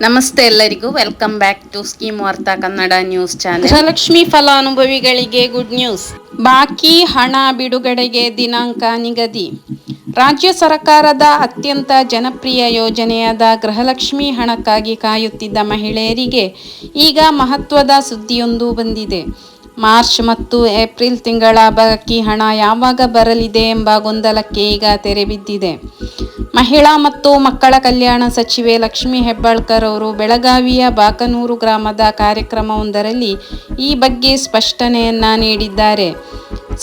ನಮಸ್ತೆ ಎಲ್ಲರಿಗೂ, welcome back to scheme ವಾರ್ತಾ ಕನ್ನಡ ನ್ಯೂಸ್ ಚಾನೆಲ್. ಗೃಹಲಕ್ಷ್ಮಿ ಫಲಾನುಭವಿಗಳಿಗೆ ಗುಡ್ ನ್ಯೂಸ್. ಬಾಕಿ ಹಣ ಬಿಡುಗಡೆಗೆ ದಿನಾಂಕ ನಿಗದಿ. ರಾಜ್ಯ ಸರ್ಕಾರದ ಅತ್ಯಂತ ಜನಪ್ರಿಯ ಯೋಜನೆಯಾದ ಗೃಹಲಕ್ಷ್ಮಿ ಹಣಕ್ಕಾಗಿ ಕಾಯುತ್ತಿದ್ದ ಮಹಿಳೆಯರಿಗೆ ಈಗ ಮಹತ್ವದ ಸುದ್ದಿಯೊಂದು ಬಂದಿದೆ. ಮಾರ್ಚ್ ಮತ್ತು ಏಪ್ರಿಲ್ ತಿಂಗಳ ಬಾಕಿ ಹಣ ಯಾವಾಗ ಬರಲಿದೆ ಎಂಬ ಗೊಂದಲಕ್ಕೆ ಈಗ ತೆರೆ ಬಿದ್ದಿದೆ. ಮಹಿಳಾ ಮತ್ತು ಮಕ್ಕಳ ಕಲ್ಯಾಣ ಸಚಿವೆ ಲಕ್ಷ್ಮೀ ಹೆಬ್ಬಾಳ್ಕರ್ ಅವರು ಬೆಳಗಾವಿಯ ಬಾಕನೂರು ಗ್ರಾಮದ ಕಾರ್ಯಕ್ರಮವೊಂದರಲ್ಲಿ ಈ ಬಗ್ಗೆ ಸ್ಪಷ್ಟನೆಯನ್ನ ನೀಡಿದ್ದಾರೆ.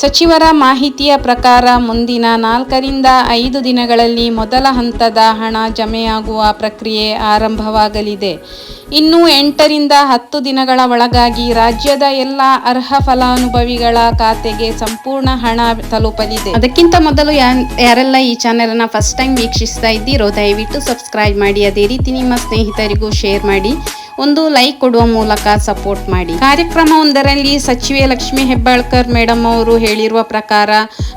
ಸಚಿವರ ಮಾಹಿತಿಯ ಪ್ರಕಾರ ಮುಂದಿನ 4ರಿಂದ 5 ದಿನಗಳಲ್ಲಿ ಮೊದಲ ಹಂತದ ಹಣ ಜಮೆಯಾಗುವ ಪ್ರಕ್ರಿಯೆ ಆರಂಭವಾಗಲಿದೆ. ಇನ್ನು 8ರಿಂದ 10 ದಿನಗಳ ಒಳಗಾಗಿ ರಾಜ್ಯದ ಎಲ್ಲ ಅರ್ಹ ಫಲಾನುಭವಿಗಳ ಖಾತೆಗೆ ಸಂಪೂರ್ಣ ಹಣ ತಲುಪಲಿದೆ. ಅದಕ್ಕಿಂತ ಮೊದಲು ಯಾರೆಲ್ಲ ಈ ಚಾನೆಲ್ ಫಸ್ಟ್ ಟೈಮ್ ವೀಕ್ಷಿಸ್ತಾ ಇದ್ದೀರೋ ದಯವಿಟ್ಟು ಸಬ್ಸ್ಕ್ರೈಬ್ ಮಾಡಿ. ಅದೇ ರೀತಿ ನಿಮ್ಮ ಸ್ನೇಹಿತರಿಗೂ ಶೇರ್ ಮಾಡಿ, ಒಂದು ಲೈಕ್ ಕೊಡುವ ಮೂಲಕ ಸಪೋರ್ಟ್ ಮಾಡಿ. ಕಾರ್ಯಕ್ರಮವೊಂದರಲ್ಲಿ ಸಚಿವೆ ಲಕ್ಷ್ಮೀ ಹೆಬ್ಬಾಳ್ಕರ್ ಮೇಡಮ್ ಅವರು ಹೇಳಿರುವ ಪ್ರಕಾರ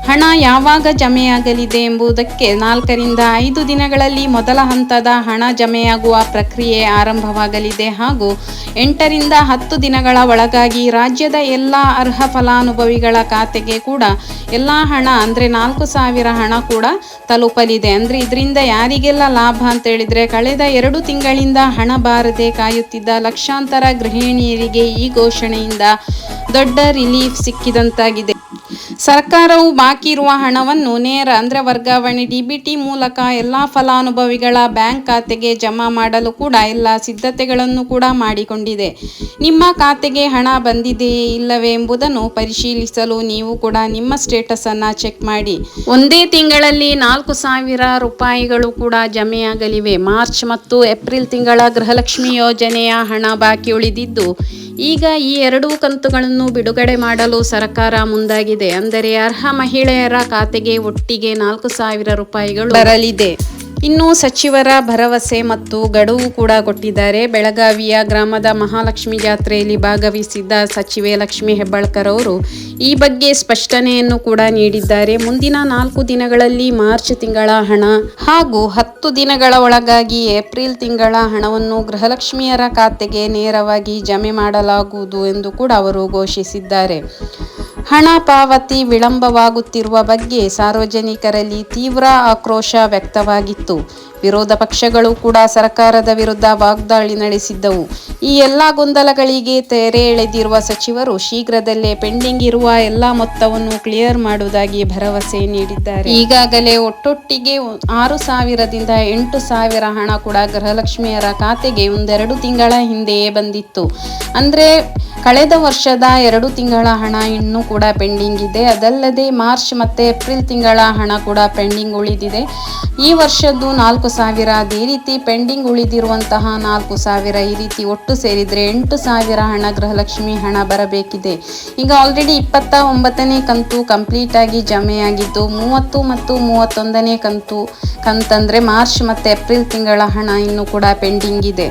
ಹಣ ಯಾವಾಗ ಜಮೆಯಾಗಲಿದೆ ಎಂಬುದಕ್ಕೆ 4ರಿಂದ 5 ದಿನಗಳಲ್ಲಿ ಮೊದಲ ಹಂತದ ಹಣ ಜಮೆಯಾಗುವ ಪ್ರಕ್ರಿಯೆ ಆರಂಭವಾಗಲಿದೆ ಹಾಗೂ 8ರಿಂದ 10 ದಿನಗಳ ಒಳಗಾಗಿ ರಾಜ್ಯದ ಎಲ್ಲ ಅರ್ಹ ಫಲಾನುಭವಿಗಳ ಖಾತೆಗೆ ಕೂಡ ಎಲ್ಲ ಹಣ ಅಂದರೆ 4,000 ಹಣ ಕೂಡ ತಲುಪಲಿದೆ. ಅಂದರೆ ಇದರಿಂದ ಯಾರಿಗೆಲ್ಲ ಲಾಭ ಅಂತ ಹೇಳಿದ್ರೆ, ಕಳೆದ 2 ತಿಂಗಳಿಂದ ಹಣ ಬಾರದೆ ಕಾಯುತ್ತಿದ್ದ ಲಕ್ಷಾಂತರ ಗೃಹಿಣಿಯರಿಗೆ ಈ ಘೋಷಣೆಯಿಂದ ದೊಡ್ಡ ರಿಲೀಫ್ ಸಿಕ್ಕಿದಂತಾಗಿದೆ. ಸರ್ಕಾರವು ಬಾಕಿ ಇರುವ ಹಣವನ್ನು ನೇರ ಅಂದರೆ ವರ್ಗಾವಣೆ DBT ಮೂಲಕ ಎಲ್ಲ ಫಲಾನುಭವಿಗಳ ಬ್ಯಾಂಕ್ ಖಾತೆಗೆ ಜಮಾ ಮಾಡಲು ಕೂಡ ಎಲ್ಲ ಸಿದ್ಧತೆಗಳನ್ನು ಕೂಡ ಮಾಡಿಕೊಂಡಿದೆ. ನಿಮ್ಮ ಖಾತೆಗೆ ಹಣ ಬಂದಿದೆಯೇ ಇಲ್ಲವೇ ಎಂಬುದನ್ನು ಪರಿಶೀಲಿಸಲು ನೀವು ಕೂಡ ನಿಮ್ಮ ಸ್ಟೇಟಸ್ ಅನ್ನ ಚೆಕ್ ಮಾಡಿ. ಒಂದೇ ತಿಂಗಳಲ್ಲಿ 4,000 ರೂಪಾಯಿಗಳು ಕೂಡ ಜಮೆಯಾಗಲಿವೆ. ಮಾರ್ಚ್ ಮತ್ತು ಏಪ್ರಿಲ್ ತಿಂಗಳ ಗೃಹಲಕ್ಷ್ಮಿ ಯೋಜನೆಯ ಹಣ ಬಾಕಿ ಉಳಿದಿದ್ದು ಈಗ ಈ 2 ಕಂತುಗಳನ್ನು ಬಿಡುಗಡೆ ಮಾಡಲು ಸರ್ಕಾರ ಮುಂದಾಗಿದೆ. ಅಂದರೆ ಅರ್ಹ ಮಹಿಳೆಯರ ಖಾತೆಗೆ ಒಟ್ಟಿಗೆ 4,000 ರೂಪಾಯಿಗಳು ಬರಲಿದೆ. ಇನ್ನು ಸಚಿವರ ಭರವಸೆ ಮತ್ತು ಗಡುವು ಕೂಡ ಕೊಟ್ಟಿದ್ದಾರೆ. ಬೆಳಗಾವಿಯ ಗ್ರಾಮದ ಮಹಾಲಕ್ಷ್ಮಿ ಜಾತ್ರೆಯಲ್ಲಿ ಭಾಗವಹಿಸಿದ್ದ ಸಚಿವೆ ಲಕ್ಷ್ಮೀ ಹೆಬ್ಬಾಳ್ಕರ್ ಅವರು ಈ ಬಗ್ಗೆ ಸ್ಪಷ್ಟನೆಯನ್ನು ಕೂಡ ನೀಡಿದ್ದಾರೆ. ಮುಂದಿನ 4 ದಿನಗಳಲ್ಲಿ ಮಾರ್ಚ್ ತಿಂಗಳ ಹಣ ಹಾಗೂ 10 ದಿನಗಳ ಒಳಗಾಗಿ ಏಪ್ರಿಲ್ ತಿಂಗಳ ಹಣವನ್ನು ಗೃಹಲಕ್ಷ್ಮಿಯರ ಖಾತೆಗೆ ನೇರವಾಗಿ ಜಮೆ ಮಾಡಲಾಗುವುದು ಎಂದು ಕೂಡ ಅವರು ಘೋಷಿಸಿದ್ದಾರೆ. ಹಣ ಪಾವತಿ ವಿಳಂಬವಾಗುತ್ತಿರುವ ಬಗ್ಗೆ ಸಾರ್ವಜನಿಕರಲ್ಲಿ ತೀವ್ರ ಆಕ್ರೋಶ ವ್ಯಕ್ತವಾಗಿತ್ತು. ವಿರೋಧ ಪಕ್ಷಗಳು ಕೂಡ ಸರ್ಕಾರದ ವಿರುದ್ಧ ವಾಗ್ದಾಳಿ ನಡೆಸಿದ್ದವು. ಈ ಎಲ್ಲ ಗೊಂದಲಗಳಿಗೆ ತೆರೆ ಎಳೆದಿರುವ ಸಚಿವರು ಶೀಘ್ರದಲ್ಲೇ ಪೆಂಡಿಂಗ್ ಇರುವ ಎಲ್ಲ ಮೊತ್ತವನ್ನು ಕ್ಲಿಯರ್ ಮಾಡುವುದಾಗಿ ಭರವಸೆ ನೀಡಿದ್ದಾರೆ. ಈಗಾಗಲೇ ಒಟ್ಟೊಟ್ಟಿಗೆ 6,000ದಿಂದ 8,000 ಹಣ ಕೂಡ ಗೃಹಲಕ್ಷ್ಮಿಯರ ಖಾತೆಗೆ 1-2 ತಿಂಗಳ ಹಿಂದೆಯೇ ಬಂದಿತ್ತು. ಅಂದರೆ ಕಳೆದ ವರ್ಷದ 2 ತಿಂಗಳ ಹಣ ಇನ್ನೂ ಕೂಡ ಪೆಂಡಿಂಗ್ ಇದೆ. ಅದಲ್ಲದೆ ಮಾರ್ಚ್ ಮತ್ತು ಏಪ್ರಿಲ್ ತಿಂಗಳ ಹಣ ಕೂಡ ಪೆಂಡಿಂಗ್ ಉಳಿದಿದೆ. ಈ ವರ್ಷದ್ದು 4,000, ಅದೇ ರೀತಿ ಪೆಂಡಿಂಗ್ ಉಳಿದಿರುವಂತಹ 4,000, ಈ ರೀತಿ ಒಟ್ಟು ಸೇರಿದರೆ 8,000 ಹಣ ಗೃಹಲಕ್ಷ್ಮಿ ಹಣ ಬರಬೇಕಿದೆ. ಈಗ ಆಲ್ರೆಡಿ 29ನೇ ಕಂತು ಕಂಪ್ಲೀಟ್ ಆಗಿ ಜಮೆಯಾಗಿದ್ದು 30 ಮತ್ತು 31ನೇ ಕಂತಂದರೆ ಮಾರ್ಚ್ ಮತ್ತು ಏಪ್ರಿಲ್ ತಿಂಗಳ ಹಣ ಇನ್ನೂ ಕೂಡ ಪೆಂಡಿಂಗ್ ಇದೆ.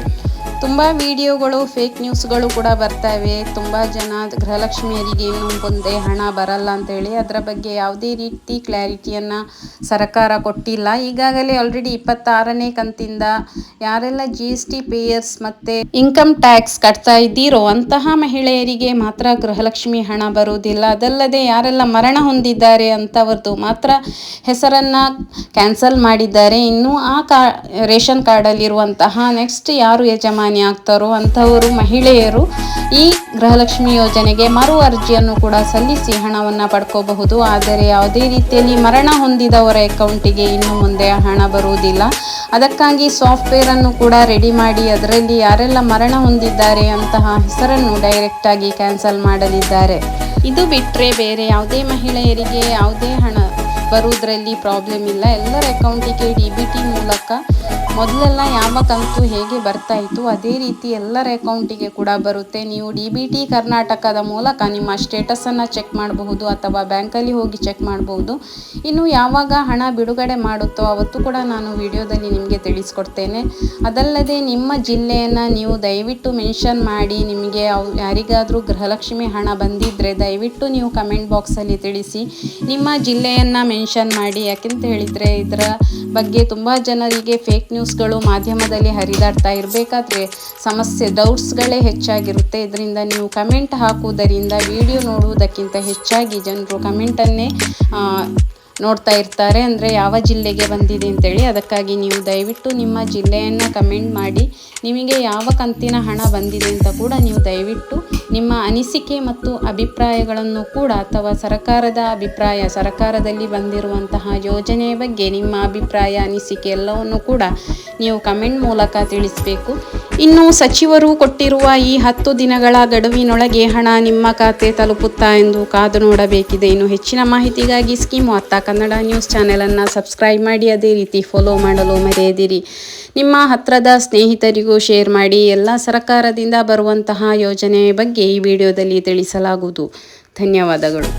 ತುಂಬ ವಿಡಿಯೋಗಳು, ಫೇಕ್ ನ್ಯೂಸ್ಗಳು ಕೂಡ ಬರ್ತವೆ. ತುಂಬ ಜನ ಗೃಹಲಕ್ಷ್ಮಿಯರಿಗೆ ಇನ್ನು ಮುಂದೆ ಹಣ ಬರಲ್ಲ ಅಂತೇಳಿ ಅದರ ಬಗ್ಗೆ ಯಾವುದೇ ರೀತಿ ಕ್ಲಾರಿಟಿಯನ್ನು ಸರ್ಕಾರ ಕೊಟ್ಟಿಲ್ಲ. ಈಗಾಗಲೇ ಆಲ್ರೆಡಿ 26ನೇ ಕಂತಿಂದ ಯಾರೆಲ್ಲ GST ಪೇಯರ್ಸ್ ಮತ್ತು ಇನ್ಕಮ್ ಟ್ಯಾಕ್ಸ್ ಕಟ್ತಾ ಇದ್ದೀರೋ ಅಂತಹ ಮಹಿಳೆಯರಿಗೆ ಮಾತ್ರ ಗೃಹಲಕ್ಷ್ಮಿ ಹಣ ಬರುವುದಿಲ್ಲ. ಅದಲ್ಲದೆ ಯಾರೆಲ್ಲ ಮರಣ ಹೊಂದಿದ್ದಾರೆ ಅಂಥವ್ರದ್ದು ಮಾತ್ರ ಹೆಸರನ್ನು ಕ್ಯಾನ್ಸಲ್ ಮಾಡಿದ್ದಾರೆ. ಇನ್ನು ಆ ರೇಷನ್ ಕಾರ್ಡಲ್ಲಿರುವಂತಹ ನೆಕ್ಸ್ಟ್ ಯಾರು ಯಜಮಾನಿ ಆಗ್ತಾರೋ ಅಂಥವರು ಮಹಿಳೆಯರು ಈ ಗೃಹಲಕ್ಷ್ಮಿ ಯೋಜನೆಗೆ ಮರು ಅರ್ಜಿಯನ್ನು ಕೂಡ ಸಲ್ಲಿಸಿ ಹಣವನ್ನು ಪಡ್ಕೋಬಹುದು. ಆದರೆ ಯಾವುದೇ ರೀತಿಯಲ್ಲಿ ಮರಣ ಹೊಂದಿದವರ ಅಕೌಂಟಿಗೆ ಇನ್ನು ಮುಂದೆ ಹಣ ಬರುವುದಿಲ್ಲ. ಅದಕ್ಕಾಗಿ ಸಾಫ್ಟ್ವೇರನ್ನು ಕೂಡ ರೆಡಿ ಮಾಡಿ ಅದರಲ್ಲಿ ಯಾರೆಲ್ಲ ಮರಣ ಹೊಂದಿದ್ದಾರೆ ಅಂತಹ ಹೆಸರನ್ನು ಡೈರೆಕ್ಟಾಗಿ ಕ್ಯಾನ್ಸಲ್ ಮಾಡಲಿದ್ದಾರೆ. ಇದು ಬಿಟ್ಟರೆ ಬೇರೆ ಯಾವುದೇ ಮಹಿಳೆಯರಿಗೆ ಯಾವುದೇ ಹಣ ಬರುವುದರಲ್ಲಿ ಪ್ರಾಬ್ಲಮ್ ಇಲ್ಲ. ಎಲ್ಲರ ಅಕೌಂಟಿಗೆ DBT ಮೂಲಕ ಮೊದಲೆಲ್ಲ ಯಾವ ಕಂತು ಹೇಗೆ ಬರ್ತಾ ಇತ್ತು ಅದೇ ರೀತಿ ಎಲ್ಲರ ಅಕೌಂಟಿಗೆ ಕೂಡ ಬರುತ್ತೆ. ನೀವು DBT ಕರ್ನಾಟಕದ ಮೂಲಕ ನಿಮ್ಮ ಸ್ಟೇಟಸನ್ನು ಚೆಕ್ ಮಾಡಬಹುದು ಅಥವಾ ಬ್ಯಾಂಕಲ್ಲಿ ಹೋಗಿ ಚೆಕ್ ಮಾಡಬಹುದು. ಇನ್ನು ಯಾವಾಗ ಹಣ ಬಿಡುಗಡೆ ಮಾಡುತ್ತೋ ಅವತ್ತು ಕೂಡ ನಾನು ವಿಡಿಯೋದಲ್ಲಿ ನಿಮಗೆ ತಿಳಿಸ್ಕೊಡ್ತೇನೆ. ಅದಲ್ಲದೆ ನಿಮ್ಮ ಜಿಲ್ಲೆಯನ್ನು ನೀವು ದಯವಿಟ್ಟು ಮೆನ್ಷನ್ ಮಾಡಿ. ನಿಮಗೆ ಯಾರಿಗಾದರೂ ಗೃಹಲಕ್ಷ್ಮಿ ಹಣ ಬಂದಿದ್ದರೆ ದಯವಿಟ್ಟು ನೀವು ಕಮೆಂಟ್ ಬಾಕ್ಸಲ್ಲಿ ತಿಳಿಸಿ. ನಿಮ್ಮ ಜಿಲ್ಲೆಯನ್ನು ಮೆನ್ಷನ್ ಮಾಡಿ. ಯಾಕೆಂತ ಹೇಳಿದರೆ ಇದರ ಬಗ್ಗೆ ತುಂಬ ಜನರಿಗೆ ಫೇಕ್ ನ್ಯೂಸ್ಗಳು ಮಾಧ್ಯಮದಲ್ಲಿ ಹರಿದಾಡ್ತಾ ಇರಬೇಕಾದ್ರೆ ಡೌಟ್ಸ್ಗಳೇ ಹೆಚ್ಚಾಗಿರುತ್ತೆ. ಇದರಿಂದ ನೀವು ಕಮೆಂಟ್ ಹಾಕುವುದರಿಂದ ವಿಡಿಯೋ ನೋಡುವುದಕ್ಕಿಂತ ಹೆಚ್ಚಾಗಿ ಜನರು ಕಮೆಂಟನ್ನೇ ನೋಡ್ತಾ ಇರ್ತಾರೆ, ಅಂದರೆ ಯಾವ ಜಿಲ್ಲೆಗೆ ಬಂದಿದೆ ಅಂತೇಳಿ. ಅದಕ್ಕಾಗಿ ನೀವು ದಯವಿಟ್ಟು ನಿಮ್ಮ ಜಿಲ್ಲೆಯನ್ನು ಕಮೆಂಟ್ ಮಾಡಿ, ನಿಮಗೆ ಯಾವ ಕಂತಿನ ಹಣ ಬಂದಿದೆ ಅಂತ ಕೂಡ ನೀವು ದಯವಿಟ್ಟು ನಿಮ್ಮ ಅನಿಸಿಕೆ ಮತ್ತು ಅಭಿಪ್ರಾಯಗಳನ್ನು ಕೂಡ, ಅಥವಾ ಸರ್ಕಾರದಲ್ಲಿ ಬಂದಿರುವಂತಹ ಯೋಜನೆಯ ಬಗ್ಗೆ ನಿಮ್ಮ ಅಭಿಪ್ರಾಯ ಅನಿಸಿಕೆ ಎಲ್ಲವನ್ನು ಕೂಡ ನೀವು ಕಮೆಂಟ್ ಮೂಲಕ ತಿಳಿಸಬೇಕು. ಇನ್ನು ಸಚಿವರು ಕೊಟ್ಟಿರುವ ಈ 10 ದಿನಗಳ ಗಡುವಿನೊಳಗೆ ಹಣ ನಿಮ್ಮ ಖಾತೆ ತಲುಪುತ್ತಾ ಎಂದು ಕಾದು ನೋಡಬೇಕಿದೆ. ಇನ್ನು ಹೆಚ್ಚಿನ ಮಾಹಿತಿಗಾಗಿ ಸ್ಕೀಮ್ ವಾರ್ತಾ ಕನ್ನಡ ನ್ಯೂಸ್ ಚಾನೆಲನ್ನು ಸಬ್ಸ್ಕ್ರೈಬ್ ಮಾಡಿ, ಅದೇ ರೀತಿ ಫಾಲೋ ಮಾಡಲು ಮರೆಯದಿರಿ. ನಿಮ್ಮ ಹತ್ರದ ಸ್ನೇಹಿತರಿಗೂ ಶೇರ್ ಮಾಡಿ. ಎಲ್ಲ ಸರ್ಕಾರದಿಂದ ಬರುವಂತಹ ಯೋಜನೆಯ ಬಗ್ಗೆ ಈ ವಿಡಿಯೋದಲ್ಲಿ ತಿಳಿಸಲಾಗುವುದು. ಧನ್ಯವಾದಗಳು.